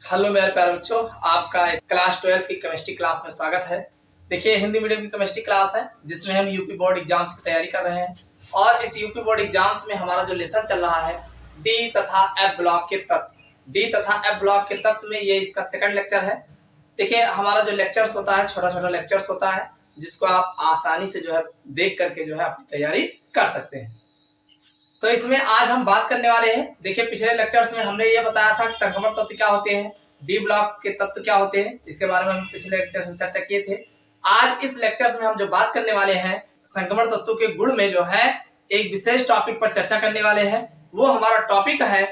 Hello मेरे प्यारे बच्चों, आपका इस क्लास 12 की केमिस्ट्री क्लास में स्वागत है। देखिए, हिंदी मीडियम की केमिस्ट्री क्लास है जिसमें हम यूपी बोर्ड एग्जाम्स की तैयारी कर रहे हैं। और इस यूपी बोर्ड एग्जाम्स में हमारा जो लेसन चल रहा है डी तथा एफ ब्लॉक के तत्व। डी तथा एफ ब्लॉक के तत्व में ये इसका सेकंड लेक्चर है। देखिए, हमारा जो लेक्चर्स होता है छोटा छोटा लेक्चर्स होता है जिसको आप आसानी से जो है देख करके जो है अपनी तैयारी कर सकते हैं। तो इसमें आज हम बात करने वाले हैं। देखिए, पिछले लेक्चर्स में हमने ये बताया था कि संक्रमण तत्व क्या होते हैं, डी ब्लॉक के तत्व क्या होते हैं, इसके बारे में हम पिछले लेक्चर में चर्चा किए थे। आज इस लेक्चर्स में हम जो बात करने वाले हैं संक्रमण तत्वों के गुण में जो है एक विशेष टॉपिक पर चर्चा करने वाले हैं। वो हमारा टॉपिक है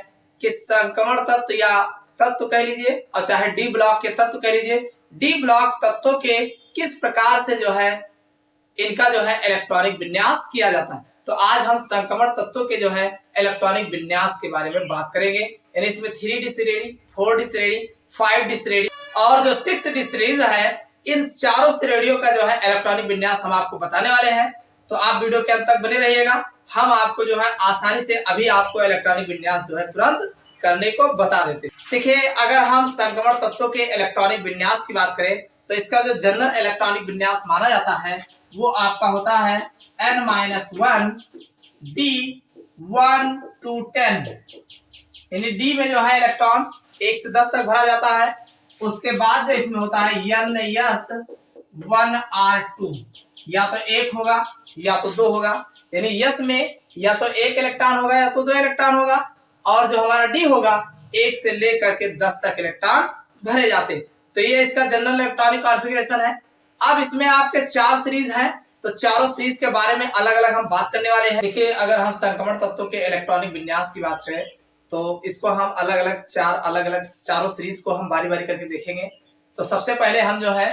कि संक्रमण तत्व या तत्व कह लीजिए और चाहे डी ब्लॉक के तत्व कह लीजिए, डी ब्लॉक तत्वों के किस प्रकार से जो है इनका जो है इलेक्ट्रॉनिक विन्यास किया जाता है। तो आज हम संक्रमण तत्वों के जो है इलेक्ट्रॉनिक विन्यास के बारे में बात करेंगे। यानी इसमें 3D श्रेणी, 4D श्रेणी, 5D श्रेणी और जो 6D सीरीज है, इन चारों श्रेणियों का जो है इलेक्ट्रॉनिक विन्यास हम आपको बताने वाले हैं। तो आप वीडियो के अंत तक बने रहिएगा। हम आपको जो है आसानी से अभी आपको इलेक्ट्रॉनिक विन्यास जो है तुरंत करने को बता देते हैं। देखिए, अगर हम संक्रमण तत्वों के इलेक्ट्रॉनिक विन्यास की बात करें तो इसका जो जनरल इलेक्ट्रॉनिक विन्यास माना जाता है वो आपका होता है n-1 d 1 to 10। यानी डी में जो है इलेक्ट्रॉन 1 से 10 तक भरा जाता है। उसके बाद जो इसमें होता है n-1r2, या तो 1 होगा या तो 2 होगा। यानी यस में या तो 1 इलेक्ट्रॉन होगा या तो 2 इलेक्ट्रॉन होगा। और जो हमारा डी होगा 1 से लेकर के 10 तक इलेक्ट्रॉन भरे जाते। तो ये इसका जनरल इलेक्ट्रॉनिक कॉन्फ़िगरेशन है। अब इसमें आपके 4 सीरीज हैं, तो चारों सीरीज के बारे में अलग अलग हम बात करने वाले हैं। देखिए, अगर हम संक्रमण तत्वों के इलेक्ट्रॉनिक विन्यास की बात करें तो इसको हम अलग अलग चारों सीरीज को हम बारी बारी करके देखेंगे। तो सबसे पहले हम जो है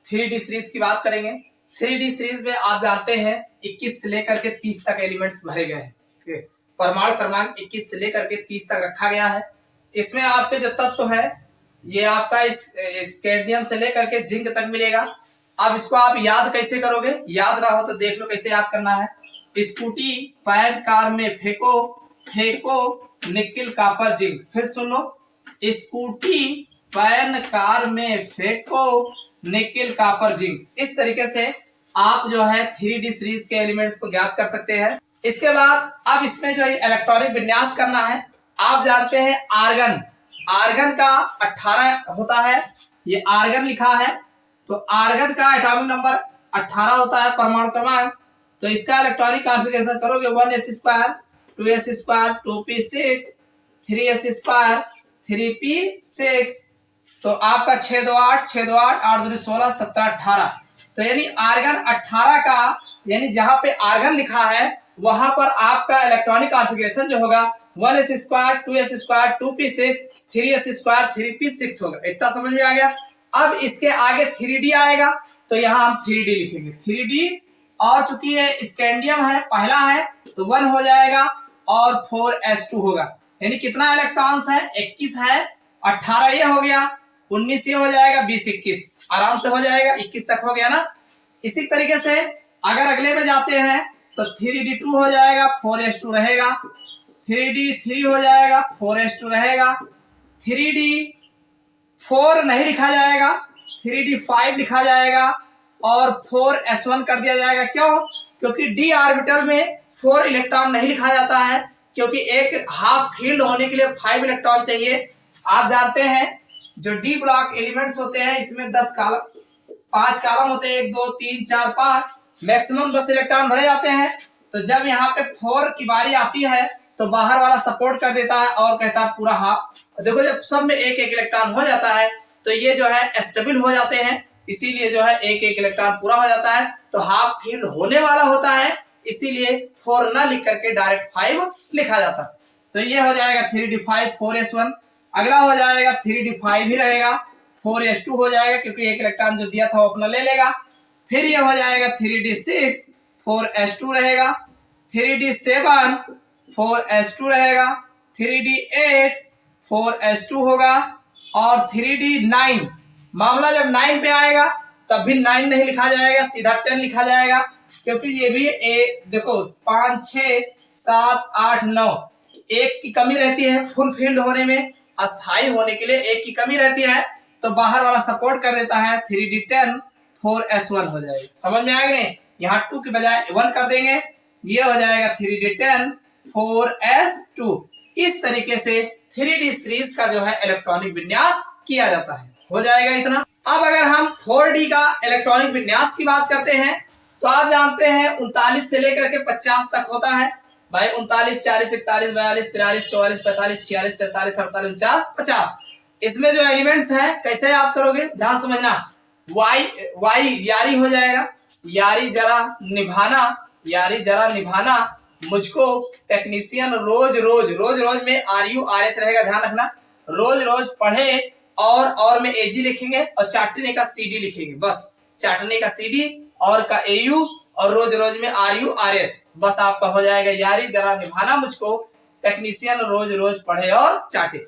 3D सीरीज की बात करेंगे। 3D सीरीज में आप जानते हैं 21 से लेकर के 30 तक एलिमेंट्स भरे गए हैं। परमाणु क्रमांक 21 से लेकर के 30 तक रखा गया है। इसमें आपके जो तत्व है ये आपका इस कैडमियम से लेकर के जिंक तक मिलेगा। अब इसको आप याद कैसे करोगे, याद रहा हो तो देख लो कैसे याद करना है। स्कूटी पैन कार में फेंको फेंको निकिल कॉपर जिंक। फिर सुन लो, स्कूटी पैन कार में फेंको निकिल कॉपर जिंक। इस तरीके से आप जो है 3D सीरीज के एलिमेंट्स को ज्ञात कर सकते हैं। इसके बाद अब इसमें जो इलेक्ट्रॉनिक विन्यास करना है, आप जानते हैं आर्गन, आर्गन का 18 होता है। ये आर्गन लिखा है तो आर्गन का एटॉमिक नंबर 18 होता है, परमाणु क्रमांक। तो इसका इलेक्ट्रॉनिक कॉन्फ़िगरेशन करोगे 1s2 2s2 2p6 3s2 3p6। तो आपका 6 2 8 6 2 8 8 2 16 17 18। तो यानी आर्गन 18 का, यानी जहां पे आर्गन लिखा है वहां पर आपका इलेक्ट्रॉनिक कॉन्फ़िगरेशन जो होगा 1s2 2s2 2p6 3s2 3p6 होगा। इतना समझ में आ गया। अब इसके आगे 3D आएगा तो यहाँ हम 3D लिखेंगे। 3D और चूंकि ये स्कैंडियम है, पहला है, तो 1 हो जाएगा और 4s2 होगा। यानी कितना इलेक्ट्रॉन्स है, 21 है, 18 ये हो गया, 19 ये हो जाएगा, 20 21 आराम से हो जाएगा, 21 तक हो गया ना। इसी तरीके से अगर अगले में जाते हैं तो 3D 2 हो जाएगा, 4s2 रहेगा, 3D 3 हो जाएगा, 4s2 रहेगा, 3D 4 नहीं लिखा जाएगा, 3D 5 लिखा जाएगा और 4s1 कर दिया जाएगा। क्यों? क्योंकि d ऑर्बिटल में 4 इलेक्ट्रॉन नहीं लिखा जाता है, क्योंकि एक हाफ फील्ड होने के लिए 5 इलेक्ट्रॉन चाहिए। आप जानते हैं जो डी ब्लॉक एलिमेंट्स होते हैं इसमें 10 कॉलम 5 कॉलम होते हैं, 1 2 3 4 5, मैक्सिमम 10 इलेक्ट्रॉन भरे जाते हैं। तो जब यहाँ पे 4 की बारी आती है तो बाहर वाला सपोर्ट कर देता है और कहता है पूरा हाफ। देखो, जब सब में एक एक इलेक्ट्रॉन हो जाता है तो ये जो है स्टेबल हो जाते हैं, इसीलिए जो है एक एक इलेक्ट्रॉन पूरा हो जाता है। तो हाफ फील्ड होने वाला होता है, इसीलिए 4 ना लिख करके डायरेक्ट 5 लिखा जाता है। तो ये हो जाएगा 3D 5 4s1। अगला हो जाएगा 3D 5 ही रहेगा, 4s2 हो जाएगा क्योंकि एक इलेक्ट्रॉन जो दिया था वो अपना ले लेगा। फिर ये हो जाएगा 3D 6 4s2 रहेगा, 3D 7 4s2 रहेगा, 3D 8 4s2 होगा और 3D 9। मामला जब 9 पे आएगा तब भी 9 नहीं लिखा जाएगा, सीधा 10 लिखा जाएगा, क्योंकि ये भी देखो 5 6 7 8 9 एक की कमी रहती है फुल फील्ड होने में, अस्थाई होने के लिए एक की कमी रहती है, तो बाहर वाला सपोर्ट कर देता है, 3d10 4s1 हो जाएगी। समझ में आएगा नहीं? यहाँ 2 के बजाय 1 कर देंगे, ये हो जाएगा 3d10 4s2। इस तरीके से 3D सीरीज का जो है इलेक्ट्रॉनिक विन्यास किया जाता है। हो जाएगा इतना। अब अगर हम 4D का इलेक्ट्रॉनिक विन्यास की बात करते हैं, तो आप जानते हैं 39 से लेकर के 50 तक होता है भाई। 39, 40, 41, 42, 43, 44, 45, 46, 47, 48, 49, 50। इसमें जो एलिमेंट्स हैं कैसे याद करोगे, ध्यान समझना। वाई यारी हो जाएगा, यारी जरा निभाना, यारी जरा निभाना मुझको टेक्नीशियन रोज रोज में RURH रहेगा, ध्यान रखना। रोज रोज पढ़े और में AG लिखेंगे और चाटने का CD लिखेंगे, बस चाटने का CD और का AU और रोज रोज में RURH, बस आपका हो जाएगा यारी जरा निभाना मुझको टेक्नीशियन रोज रोज पढ़े और चाटे।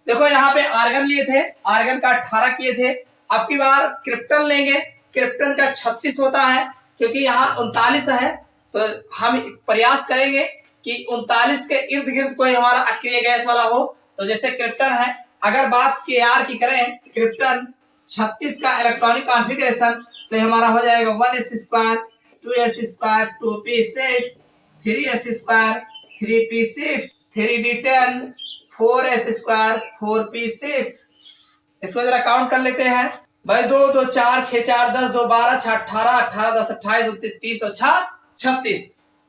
देखो यहाँ पे आर्गन लिए थे, आर्गन का 18 किए थे। अब की बार क्रिप्टन लेंगे, क्रिप्टन का 36 होता है, क्योंकि यहाँ 39 है, तो हम प्रयास करेंगे कि 39 के इर्द गिर्द कोई हमारा अक्रिय गैस वाला हो। तो जैसे क्रिप्टन है, अगर बात KR की करें, क्रिप्टन 36 का इलेक्ट्रॉनिक कॉन्फ़िगरेशन, तो हमारा हो जाएगा 1s2 2s2 2p6 3s2 3p6 3d10 4s2 4p6। इसको जरा काउंट कर लेते हैं भाई। 2 2 4 6 4 10 2 12 6 18 18 10 28 29 30 और 6 36।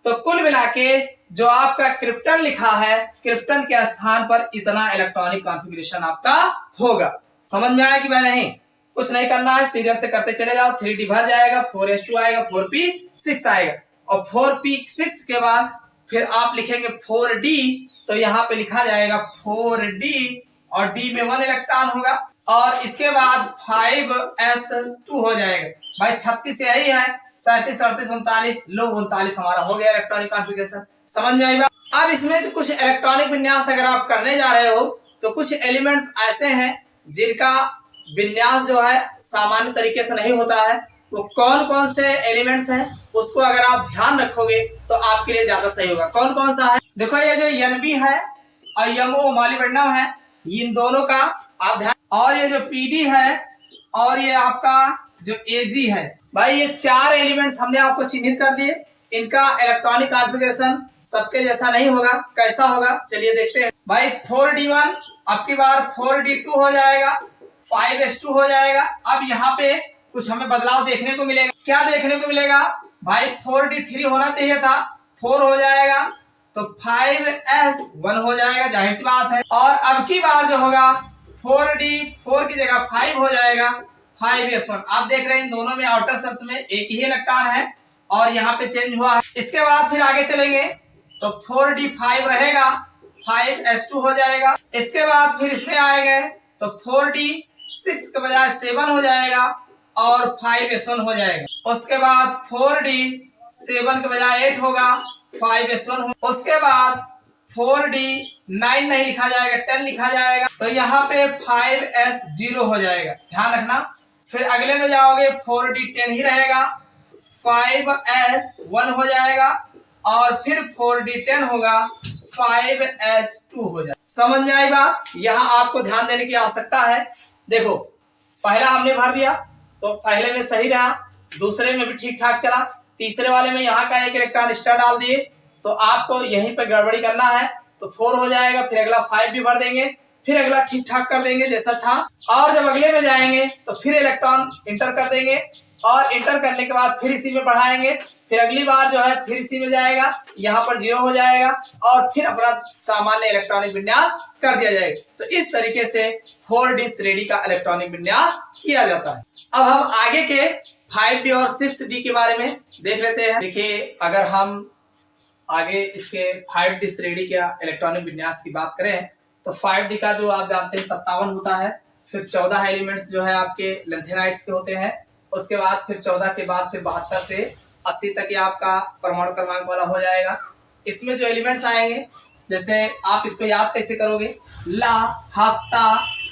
तो कुल मिला के जो आपका क्रिप्टन लिखा है, क्रिप्टन के स्थान पर इतना इलेक्ट्रॉनिक कॉन्फ़िगरेशन आपका होगा। समझ में आया कि भाई नहीं? कुछ नहीं करना है, सीरियल से करते चले जाओ। 3D भर जाएगा, 4s2 आएगा, 4p6 आएगा, और 4p6 के बाद फिर आप लिखेंगे 4D, तो यहाँ पे लिखा जाएगा 4D और D में 1 इलेक्ट्रॉन होगा, और इसके बाद 5s2 हो जाएगा भाई। 36 यही है, 37 38 39 लो 39 हमारा हो गया इलेक्ट्रॉनिक कॉन्फ़िगरेशन। समझ में आई बात? अब इसमें जो कुछ इलेक्ट्रॉनिक विन्यास अगर आप करने जा रहे हो, तो कुछ एलिमेंट्स ऐसे हैं जिनका विन्यास जो है सामान्य तरीके से नहीं होता है। वो कौन कौन से एलिमेंट्स हैं, उसको अगर आप ध्यान रखोगे तो आपके लिए ज्यादा सही होगा। कौन कौन सा है? देखो ये जो NB है और यमो मोलिब्डेनम है, इन दोनों का आप ध्यान, और ये जो PD है और ये आपका जो AG है भाई, ये 4 एलिमेंट्स हमने आपको चिन्हित कर दिए। इनका इलेक्ट्रॉनिक कॉन्फ़िगरेशन सबके जैसा नहीं होगा। कैसा होगा चलिए देखते हैं भाई। 4D1 अब की बार 4D2 हो जाएगा, 5s2 हो जाएगा। अब यहाँ पे कुछ हमें बदलाव देखने को मिलेगा। क्या देखने को मिलेगा भाई? 4D3 होना चाहिए था, 4 हो जाएगा, तो 5s1 हो जाएगा, जाहिर सी बात है। और अब की बार जो होगा 4D4 की जगह 5 हो जाएगा, 5s1। आप देख रहे हैं इन दोनों में आउटर सर्कल में एक ही इलेक्ट्रॉन है और यहाँ पे चेंज हुआ है। इसके बाद फिर आगे चलेंगे तो 4D5 रहेगा, 5s2 हो जाएगा। इसके बाद फिर इसमें आएंगे तो 4D6 के बजाय 7 हो जाएगा और 5s1 हो जाएगा। उसके बाद 4D7 के बजाय 8 होगा, 5s1 हो। उसके बाद 4D9 नहीं लिखा जाएगा, 10 लिखा जाएगा, तो यहाँ पे 5s0 हो जाएगा, ध्यान रखना। फिर अगले में जाओगे 4D10 ही रहेगा, 5s1 हो जाएगा, और फिर 4D10 होगा, 5s2 हो जाएगा। समझ में आई बात? यहाँ आपको ध्यान देने की आवश्यकता है। देखो पहला हमने भर दिया तो पहले में सही रहा, दूसरे में भी ठीक ठाक चला, तीसरे वाले में यहाँ का एक इलेक्ट्रॉन एक्स्ट्रा डाल दिए, तो आपको यहीं पे गड़बड़ी करना है, तो 4 हो जाएगा। फिर अगला 5 भी भर देंगे, फिर अगला ठीक ठाक कर देंगे जैसा था, और जब अगले में जाएंगे तो फिर इलेक्ट्रॉन इंटर कर देंगे, और इंटर करने के बाद फिर इसी में बढ़ाएंगे, फिर अगली बार जो है फिर इसी में जाएगा, यहाँ पर 0 हो जाएगा, और फिर अपना सामान्य इलेक्ट्रॉनिक विन्यास कर दिया जाएगा। तो इस तरीके से 4D श्रेणी का इलेक्ट्रॉनिक विन्यास किया जाता है। अब हम आगे के 5D और 6D के बारे में देख लेते हैं। देखिए अगर हम आगे इसके 5D श्रेणी का इलेक्ट्रॉनिक विन्यास की बात करें तो 5D का जो आप जानते हैं 57 होता है, फिर 14 एलिमेंट्स जो है आपके लेंथेनाइड्स के होते हैं, उसके बाद फिर 14 के बाद फिर 72 से 80 तक ये आपका परमाणु क्रमांक वाला हो जाएगा। इसमें जो एलिमेंट्स आएंगे, जैसे आप इसको याद कैसे करोगे, ला हफ्ता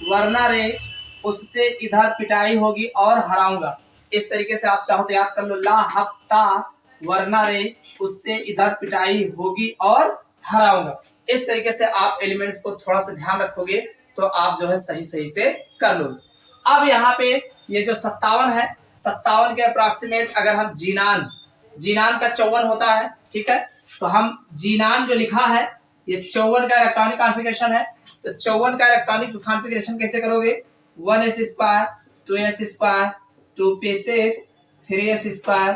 वरना रे, उससे इधर पिटाई होगी और हराऊंगा। इस तरीके से आप चाहो तो याद कर लो, ला हफ्ता वरना रे, उससे इधर पिटाई होगी और हराऊंगा। इस तरीके से आप एलिमेंट्स को थोड़ा सा ध्यान रखोगे तो आप जो है सही से कर लो। अब यहाँ पे ये जो 57 है, 57 के अप्रॉक्सीमेट अगर हम जीनान का 54 होता है, ठीक है, तो हम जीनान जो लिखा है ये 54 का इलेक्ट्रॉनिक कॉन्फ़िगरेशन है। तो 54 का इलेक्ट्रॉनिक कॉन्फ़िगरेशन कैसे करोगे? 1s square 2s square 2p6 3s square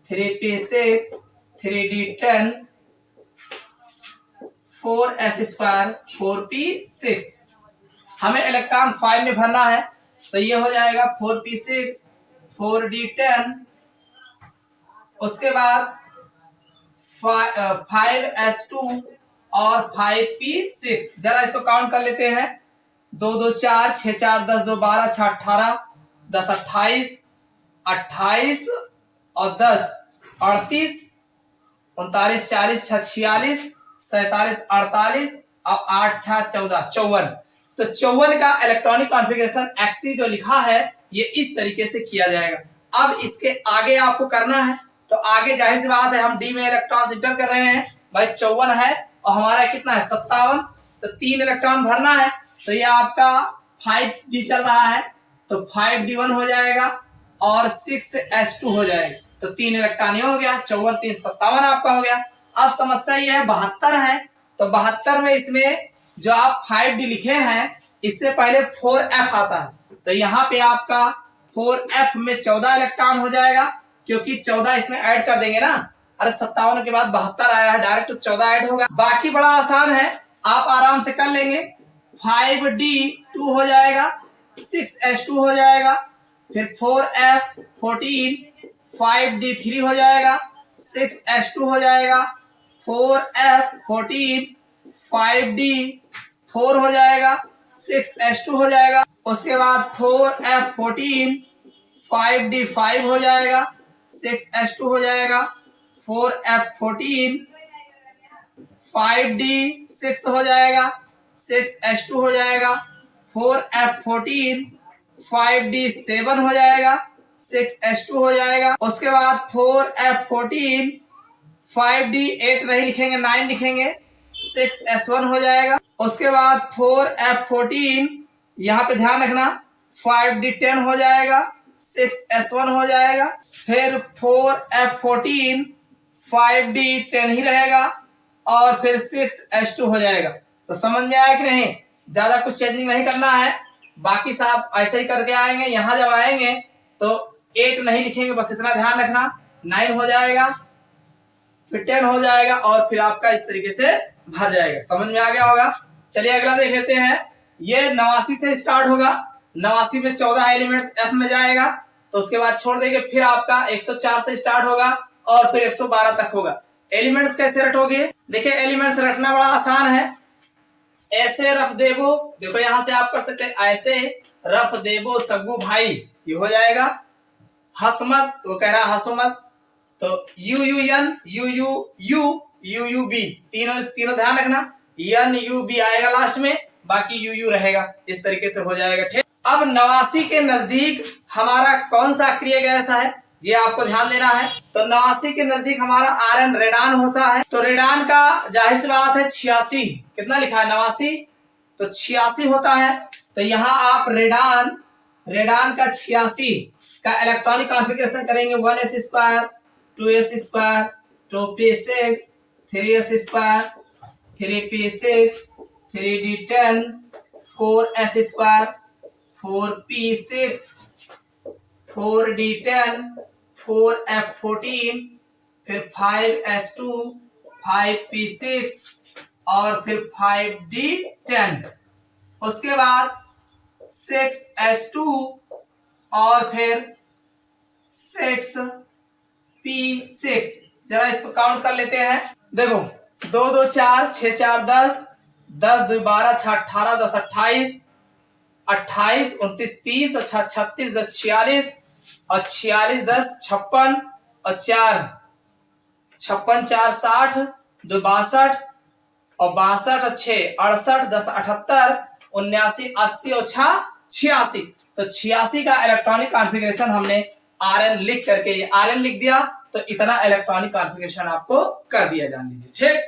3p6 3d10 4s square 4p6। हमें इलेक्ट्रॉन 5 में भरना है, तो ये हो जाएगा 4p6 4d10, उसके बाद 5s2 और 5p6। जरा इसको काउंट कर लेते हैं। 2 2 4 6 4 10 2 12 6 18 10 28 28 और 10 38 39 40 6 46 47 48 और 8 6 14 54। तो 54 का इलेक्ट्रॉनिक कॉन्फ़िगरेशन एक्सी जो लिखा है ये इस तरीके से किया जाएगा। अब इसके आगे आपको करना है, तो आगे जाहिर सी बात है हम डी में इलेक्ट्रॉन इंटर कर रहे हैं भाई। 54 है और हमारा कितना है 57, तो 3 इलेक्ट्रॉन भरना है। तो ये आपका 5d चल रहा है, तो 5d1 हो जाएगा और 6s2 हो जाएगा। तो 3 इलेक्ट्रॉन ये हो गया, 54 3 57 आपका हो गया। अब समस्या ये है 72 है, तो 72 में इसमें जो आप 5d लिखे हैं इससे पहले 4f आता है, तो यहाँ पे आपका 4f में 14 इलेक्ट्रॉन हो जाएगा, क्योंकि 14 इसमें ऐड कर देंगे ना। अरे 57 के बाद 72 आया है, डायरेक्ट 14 ऐड होगा। बाकी बड़ा आसान है, आप आराम से कर लेंगे। 5d2 हो जाएगा, 6s2 हो जाएगा, फिर 4f 14 5d3 हो जाएगा, 6s2 हो जाएगा, 4f 14 5d4 हो जाएगा, 6s2 हो जाएगा, उसके बाद 4f 14 5d5 हो जाएगा, 6s2 हो जाएगा, 4f 14 5d6 हो जाएगा, 6s2 हो जाएगा, 4f 14 5d7 हो जाएगा, 6s2 हो जाएगा, उसके बाद 4f 14 5d8 नहीं लिखेंगे 9 लिखेंगे, 6s1 हो जाएगा, उसके बाद 4f 14 यहाँ पे ध्यान रखना 5d10 हो जाएगा, 6s1 हो जाएगा, फिर 4f 14 5d10 ही रहेगा और फिर 6s2 हो जाएगा। तो समझ में आया कि नहीं? ज्यादा कुछ चेंजिंग नहीं करना है, बाकी सब ऐसे ही करके आएंगे। यहाँ जब आएंगे तो 8 नहीं लिखेंगे, बस इतना ध्यान रखना। 9 हो जाएगा, फिर 10 हो जाएगा और फिर आपका इस तरीके से भर जाएगा। समझ में आ गया होगा। चलिए अगला देख लेते हैं। ये 89 से स्टार्ट होगा, 89 में 14 एलिमेंट्स एफ में जाएगा, तो उसके बाद छोड़ देंगे। फिर आपका 104 से स्टार्ट होगा और फिर 112 तक होगा। एलिमेंट्स कैसे रटोगे? देखिए एलिमेंट्स रटना बड़ा आसान है। ऐसे रफ देबो, देखो यहां से आप कर सकते हैं, ऐसे रफ देबो सग्गू भाई, ये हो जाएगा। हसमत, तो कह रहा हसो मत, तो U U N U U U U U B, तीनों ध्यान रखना, एन यू बी आएगा लास्ट में, बाकी यू यू रहेगा। इस तरीके से हो जाएगा। ठीक। अब 89 के नजदीक हमारा कौन सा अक्रिय गैस है, ये आपको ध्यान देना है। तो 89 के नजदीक हमारा आरएन रेडान होता है। तो रेडान का जाहिर सी बात है 86, कितना लिखा है 89, तो 86 होता है। तो यहाँ आप रेडान का 86 का इलेक्ट्रॉनिक कॉन्फ़िगरेशन करेंगे। 1s square 2s square 2p6 3s square 3p6 3d10 4s square 4p6 4d10 4f14 फिर 5s2 5p6 और फिर 5d10, उसके बाद 6s2 और फिर 6p6। जरा इसको काउंट कर लेते हैं। देखो 2 2 4 6 4 10 10 2 12 6 18 10 28 28 29 30 और 6 36 10 46 और 46 10 56 और 4 56 4 60 2 62 और 62 और 6 68 10 78 79 80 और 6 86। तो 86 का इलेक्ट्रॉनिक कॉन्फ़िगरेशन हमने आरएन लिख करके, ये आरएन लिख दिया, तो इतना इलेक्ट्रॉनिक कॉन्फ़िगरेशन आपको कर दिया, जान लीजिए। ठीक।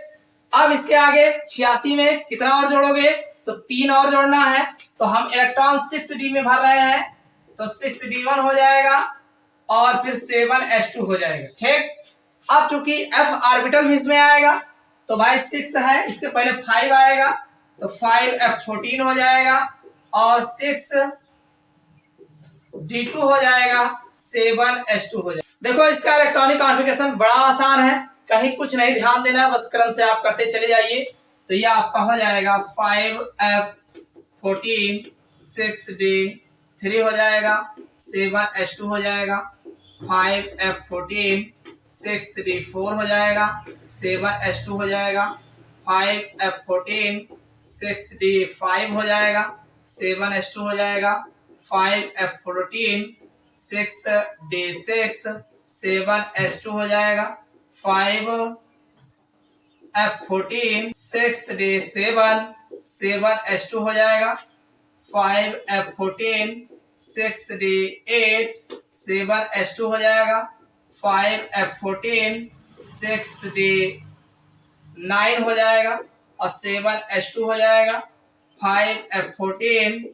अब इसके आगे 86 में कितना और जोड़ोगे, तो 3 और जोड़ना है, तो हम इलेक्ट्रॉन 6d में भर रहे हैं, तो 6d1 हो जाएगा और फिर 7s2 हो जाएगा। ठीक, अब चूंकि f ऑर्बिटल भी इसमें आएगा तो भाई 6 है, इसके पहले 5 आएगा तो 5f14 हो जाएगा और 6d2 हो जाएगा, 7s2 हो जाएगा। देखो इसका इलेक्ट्रॉनिक कॉन्फ़िगरेशन बड़ा आसान है, कहीं कुछ नहीं ध्यान देना है, बस क्रम से आप करते चले जाइए। तो ये आपका हो जाएगा 5f14 6d3 हो जाएगा, 7s2 हो जाएगा, 5f14 6d4 हो जाएगा, 7s2 हो जाएगा, 5f14 6d5 हो जाएगा, 7s2 हो जाएगा, 5f14 6d6 7s2 हो जाएगा, 5f14 6d7 7s2 हो जाएगा, 5f14 6d8 7s2 हो जाएगा, 5f14 6d9 हो जाएगा और 7s2 हो जाएगा, 5f14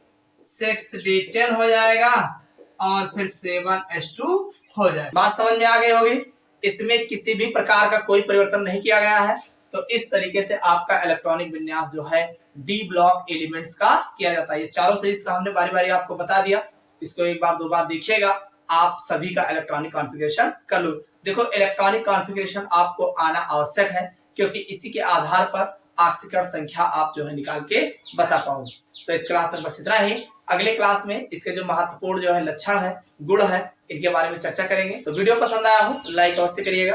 6d10 हो जाएगा और फिर 7s2 हो जाएगा। बात समझ में आ गई होगी। इसमें किसी भी प्रकार का कोई परिवर्तन नहीं किया गया है। तो इस तरीके से आपका इलेक्ट्रॉनिक विन्यास जो है डी ब्लॉक एलिमेंट्स का किया जाता है। ये चारों सीरीज का हमने बारी बारी आपको बता दिया, इसको एक बार दो बार देखिएगा, आप सभी का इलेक्ट्रॉनिक कॉन्फ़िगरेशन कर लो। देखो इलेक्ट्रॉनिक कॉन्फ़िगरेशन आपको आना आवश्यक है, क्योंकि इसी के आधार पर ऑक्सीकरण संख्या आप जो है निकाल के बता पाओगे। तो इस क्लास में बस इतना ही। अगले क्लास में इसके जो महत्वपूर्ण जो है लक्षण है, गुण है, इनके बारे में चर्चा करेंगे। तो वीडियो पसंद आया हो लाइक अवश्य करिएगा।